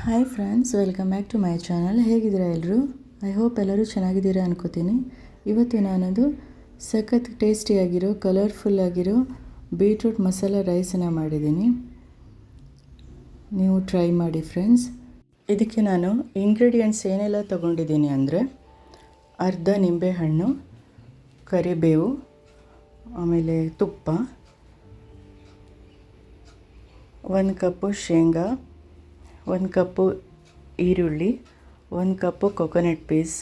Hi friends, welcome back to my channel. ಹೇಗಿದ್ದೀರಾ ಎಲ್ಲರೂ? I hope ಎಲ್ಲರೂ ಚೆನ್ನಾಗಿದ್ದೀರಾ ಅನ್ಕೋತೀನಿ. ಇವತ್ತು ನಾನದು ಸಖತ್ ಟೇಸ್ಟಿಯಾಗಿರೋ ಕಲರ್ಫುಲ್ ಆಗಿರೋ ಬೀಟ್ರೂಟ್ ಮಸಾಲ ರೈಸನ್ನು ಮಾಡಿದ್ದೀನಿ. ನೀವು ಟ್ರೈ ಮಾಡಿ ಫ್ರೆಂಡ್ಸ್. ಇದಕ್ಕೆ ನಾನು ಇಂಗ್ರೀಡಿಯೆಂಟ್ಸ್ ಏನೆಲ್ಲ ತೊಗೊಂಡಿದ್ದೀನಿ ಅಂದರೆ ಅರ್ಧ ನಿಂಬೆಹಣ್ಣು, ಕರಿಬೇವು, ಆಮೇಲೆ ತುಪ್ಪ, 1 ಕಪ್ಪು ಶೇಂಗಾ, 1 ಕಪ್ಪು ಈರುಳ್ಳಿ, 1 ಕಪ್ಪು ಕೊಕೊನಟ್ ಪೀಸ್,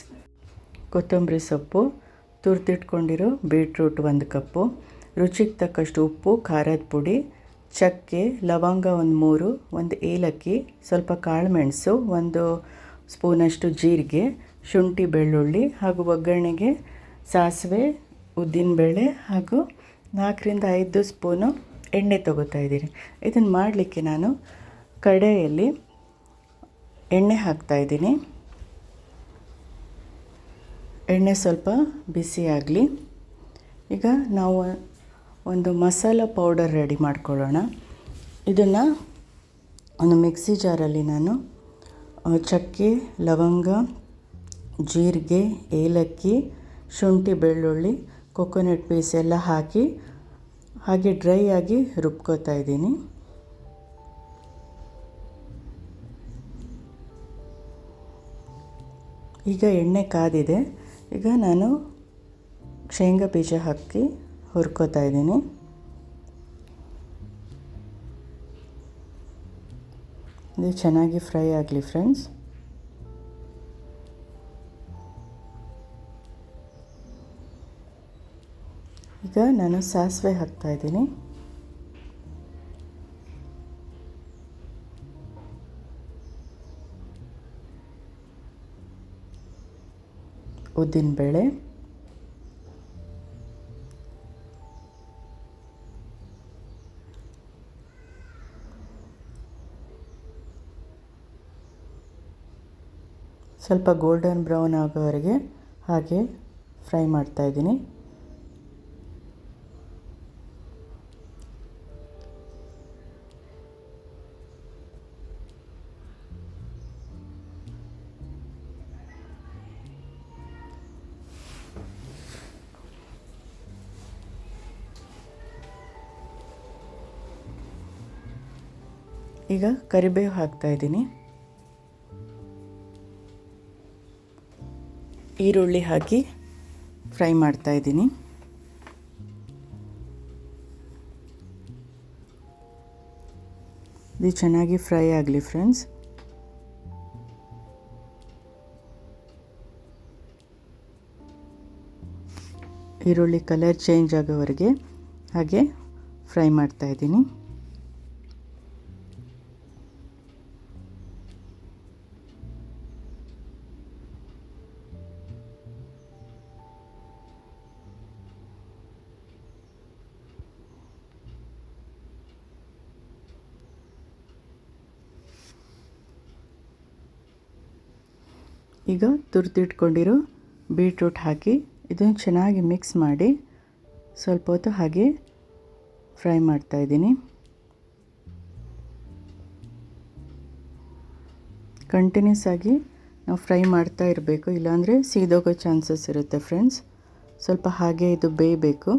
ಕೊತ್ತಂಬರಿ ಸೊಪ್ಪು, ತುರಿದಿಟ್ಕೊಂಡಿರೋ ಬೀಟ್ರೂಟ್ 1 ಕಪ್ಪು, ರುಚಿಗೆ ತಕ್ಕಷ್ಟು ಉಪ್ಪು, ಖಾರದ ಪುಡಿ, ಚಕ್ಕೆ, ಲವಂಗ 3, 1 ಏಲಕ್ಕಿ, ಸ್ವಲ್ಪ ಕಾಳುಮೆಣಸು, 1 ಸ್ಪೂನಷ್ಟು ಜೀರಿಗೆ, ಶುಂಠಿ ಬೆಳ್ಳುಳ್ಳಿ ಹಾಗೂ ಒಗ್ಗರಣೆಗೆ ಸಾಸಿವೆ, ಉದ್ದಿನಬೇಳೆ ಹಾಗೂ 4ರಿಂದ 5 ಸ್ಪೂನು ಎಣ್ಣೆ ತೊಗೋತಾ ಇದ್ದೀನಿ. ಇದನ್ನು ಮಾಡಲಿಕ್ಕೆ ನಾನು ಕಡಾಯಲ್ಲಿ ಎಣ್ಣೆ ಹಾಕ್ತಾಯಿದ್ದೀನಿ. ಎಣ್ಣೆ ಸ್ವಲ್ಪ ಬಿಸಿ ಆಗಲಿ. ಈಗ ನಾವು ಒಂದು ಮಸಾಲ ಪೌಡರ್ ರೆಡಿ ಮಾಡ್ಕೊಳ್ಳೋಣ. ಇದನ್ನು ಒಂದು ಮಿಕ್ಸಿ ಜಾರಲ್ಲಿ ನಾನು ಚಕ್ಕೆ, ಲವಂಗ, ಜೀರಿಗೆ, ಏಲಕ್ಕಿ, ಶುಂಠಿ ಬೆಳ್ಳುಳ್ಳಿ, ಕೊಕೊನಟ್ ಪೀಸ್ ಎಲ್ಲ ಹಾಕಿ ಹಾಗೆ ಡ್ರೈ ಆಗಿ ರುಬ್ಕೋತಾ ಇದ್ದೀನಿ. ಈಗ ಎಣ್ಣೆ ಕಾದಿದೆ. ಈಗ ನಾನು ಶೇಂಗಾ ಬೀಜ ಹಾಕಿ ಹುರ್ಕೋತಾ ಇದ್ದೀನಿ. ಇದು ಚೆನ್ನಾಗಿ ಫ್ರೈ ಆಗಲಿ ಫ್ರೆಂಡ್ಸ್. ಈಗ ನಾನು ಸಾಸಿವೆ ಹಾಕ್ತಾ ಇದ್ದೀನಿ. ಉದ್ದಿನಬೇಳೆ, ಸ್ವಲ್ಪ ಗೋಲ್ಡನ್ ಬ್ರೌನ್ ಆಗೋವರೆಗೆ ಹಾಗೆ ಫ್ರೈ ಮಾಡ್ತಾಯಿದ್ದೀನಿ. ಈಗ ಕರಿಬೇವು ಹಾಕ್ತಾಯಿದ್ದೀನಿ. ಈರುಳ್ಳಿ ಹಾಕಿ ಫ್ರೈ ಮಾಡ್ತಾಯಿದ್ದೀನಿ. ಇದು ಚೆನ್ನಾಗಿ ಫ್ರೈ ಆಗಲಿ ಫ್ರೆಂಡ್ಸ್. ಈರುಳ್ಳಿ ಕಲರ್ ಚೇಂಜ್ ಆಗೋವರೆಗೆ ಹಾಗೆ ಫ್ರೈ ಮಾಡ್ತಾಯಿದ್ದೀನಿ. ಈಗ ತುರಿದಿಟ್ಕೊಂಡಿರೋ ಬೀಟ್ರೂಟ್ ಹಾಕಿ ಇದನ್ನು ಚೆನ್ನಾಗಿ ಮಿಕ್ಸ್ ಮಾಡಿ ಸ್ವಲ್ಪ ಹೊತ್ತು ಹಾಗೆ ಫ್ರೈ ಮಾಡ್ತಾಯಿದ್ದೀನಿ. ಕಂಟಿನ್ಯೂಸ್ ಆಗಿ ನಾವು ಫ್ರೈ ಮಾಡ್ತಾ ಇರಬೇಕು, ಇಲ್ಲಾಂದರೆ ಸೀದೋಗೋ ಚಾನ್ಸಸ್ ಇರುತ್ತೆ ಫ್ರೆಂಡ್ಸ್. ಸ್ವಲ್ಪ ಹಾಗೆ ಇದು ಬೇಯಬೇಕು.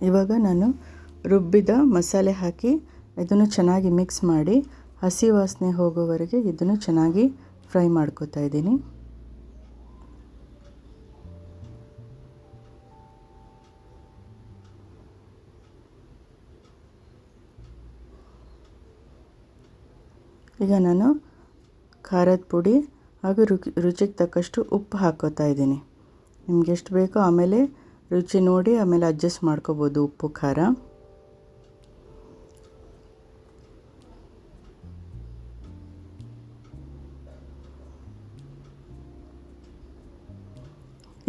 ಇವಾಗ ನಾನು ರುಬ್ಬಿದ ಮಸಾಲೆ ಹಾಕಿ ಇದನ್ನು ಚೆನ್ನಾಗಿ ಮಿಕ್ಸ್ ಮಾಡಿ ಹಸಿ ವಾಸನೆ ಹೋಗೋವರೆಗೆ ಇದನ್ನು ಚೆನ್ನಾಗಿ ಫ್ರೈ ಮಾಡ್ಕೋತಾ ಇದ್ದೀನಿ. ಈಗ ನಾನು ಖಾರದ ಪುಡಿ ಹಾಗೂ ರುಚಿಗೆ ತಕ್ಕಷ್ಟು ಉಪ್ಪು ಹಾಕ್ಕೋತಾ ಇದ್ದೀನಿ. ನಿಮ್ಗೆ ಎಷ್ಟು ಬೇಕೋ ಆಮೇಲೆ ರುಚಿ ನೋಡಿ ಆಮೇಲೆ ಅಡ್ಜಸ್ಟ್ ಮಾಡ್ಕೋಬೋದು ಉಪ್ಪು ಖಾರ.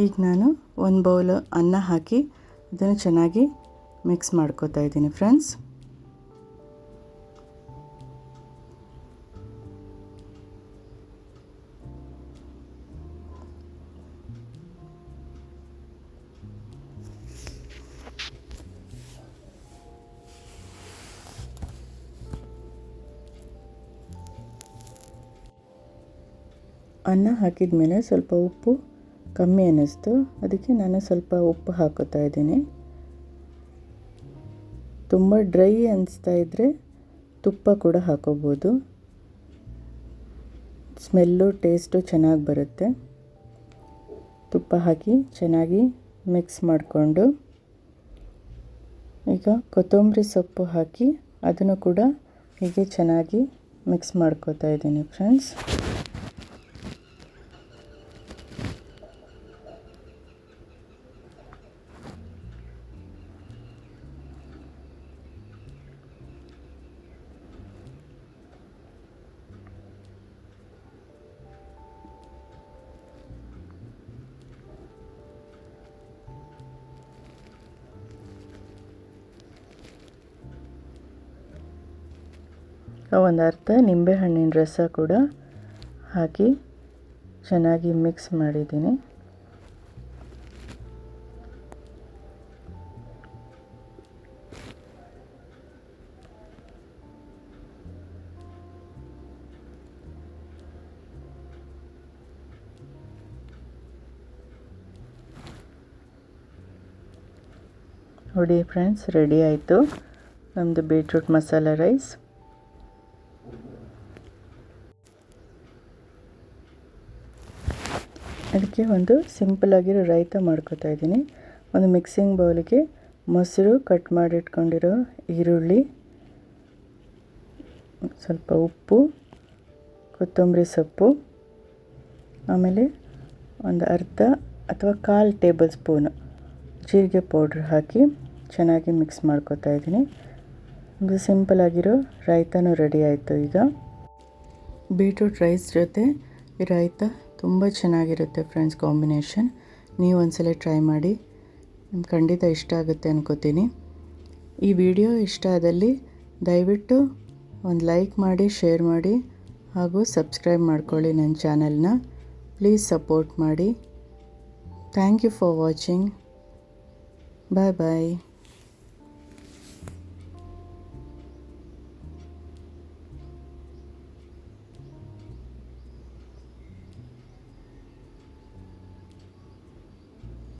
ಈಗ ನಾನು ಒಂದು ಬೌಲ್ ಅನ್ನ ಹಾಕಿ ಅದನ್ನು ಚೆನ್ನಾಗಿ ಮಿಕ್ಸ್ ಮಾಡ್ಕೋತಾ ಇದ್ದೀನಿ ಫ್ರೆಂಡ್ಸ್. ಅನ್ನ ಹಾಕಿದ ಮೇಲೆ ಸ್ವಲ್ಪ ಉಪ್ಪು ಕಮ್ಮಿ ಅನ್ನಿಸ್ತು, ಅದಕ್ಕೆ ನಾನು ಸ್ವಲ್ಪ ಉಪ್ಪು ಹಾಕೋತಾ ಇದ್ದೀನಿ. ತುಂಬ ಡ್ರೈ ಅನಿಸ್ತಾ ಇದ್ದರೆ ತುಪ್ಪ ಕೂಡ ಹಾಕೋಬೋದು, ಸ್ಮೆಲ್ಲು ಟೇಸ್ಟು ಚೆನ್ನಾಗಿ ಬರುತ್ತೆ. ತುಪ್ಪ ಹಾಕಿ ಚೆನ್ನಾಗಿ ಮಿಕ್ಸ್ ಮಾಡಿಕೊಂಡು ಈಗ ಕೊತ್ತಂಬರಿ ಸೊಪ್ಪು ಹಾಕಿ ಅದನ್ನು ಕೂಡ ಹೀಗೆ ಚೆನ್ನಾಗಿ ಮಿಕ್ಸ್ ಮಾಡ್ಕೋತಾ ಇದ್ದೀನಿ ಫ್ರೆಂಡ್ಸ್. ಒಂದು ಅರ್ಧ ನಿಂಬೆಹಣ್ಣಿನ ರಸ ಕೂಡ ಹಾಕಿ ಚೆನ್ನಾಗಿ ಮಿಕ್ಸ್ ಮಾಡಿದ್ದೀನಿ. ನೋಡಿ ಫ್ರೆಂಡ್ಸ್, ರೆಡಿ ಆಯಿತು ನಮ್ಮದು ಬೀಟ್ರೂಟ್ ಮಸಾಲ ರೈಸ್. ಅದಕ್ಕೆ ಒಂದು ಸಿಂಪಲಾಗಿರೋ ರಾಯ್ತ ಮಾಡ್ಕೋತಾ ಇದ್ದೀನಿ. ಒಂದು ಮಿಕ್ಸಿಂಗ್ ಬೌಲಿಗೆ ಮೊಸರು, ಕಟ್ ಮಾಡಿ ಇಟ್ಕೊಂಡಿರೋ ಈರುಳ್ಳಿ, ಸ್ವಲ್ಪ ಉಪ್ಪು, ಕೊತ್ತಂಬರಿ ಸೊಪ್ಪು, ಆಮೇಲೆ ಒಂದು ಅರ್ಧ ಅಥವಾ 1/4 ಟೇಬಲ್ ಸ್ಪೂನು ಜೀರಿಗೆ ಪೌಡ್ರ್ ಹಾಕಿ ಚೆನ್ನಾಗಿ ಮಿಕ್ಸ್ ಮಾಡ್ಕೋತಾ ಇದ್ದೀನಿ. ಒಂದು ಸಿಂಪಲಾಗಿರೋ ರಾಯ್ತನೂ ರೆಡಿ ಆಯಿತು. ಈಗ ಬೀಟ್ರೂಟ್ ರೈಸ್ ಜೊತೆ ಈ ರಾಯ್ತ ತುಂಬ ಚೆನ್ನಾಗಿರುತ್ತೆ ಫ್ರೆಂಡ್ಸ್ ಕಾಂಬಿನೇಷನ್. ನೀವು ಒಂದ್ಸಲ ಟ್ರೈ ಮಾಡಿ, ನಿಮ್ಗೆ ಖಂಡಿತ ಇಷ್ಟ ಆಗುತ್ತೆ ಅನ್ಕೋತೀನಿ. ಈ ವಿಡಿಯೋ ಇಷ್ಟ ಆದಲ್ಲಿ ದಯವಿಟ್ಟು ಒಂದು ಲೈಕ್ ಮಾಡಿ, ಶೇರ್ ಮಾಡಿ ಹಾಗೂ ಸಬ್ಸ್ಕ್ರೈಬ್ ಮಾಡ್ಕೊಳ್ಳಿ ನನ್ನ ಚಾನಲ್ನ. ಪ್ಲೀಸ್ ಸಪೋರ್ಟ್ ಮಾಡಿ. Thank you for watching. Bye bye.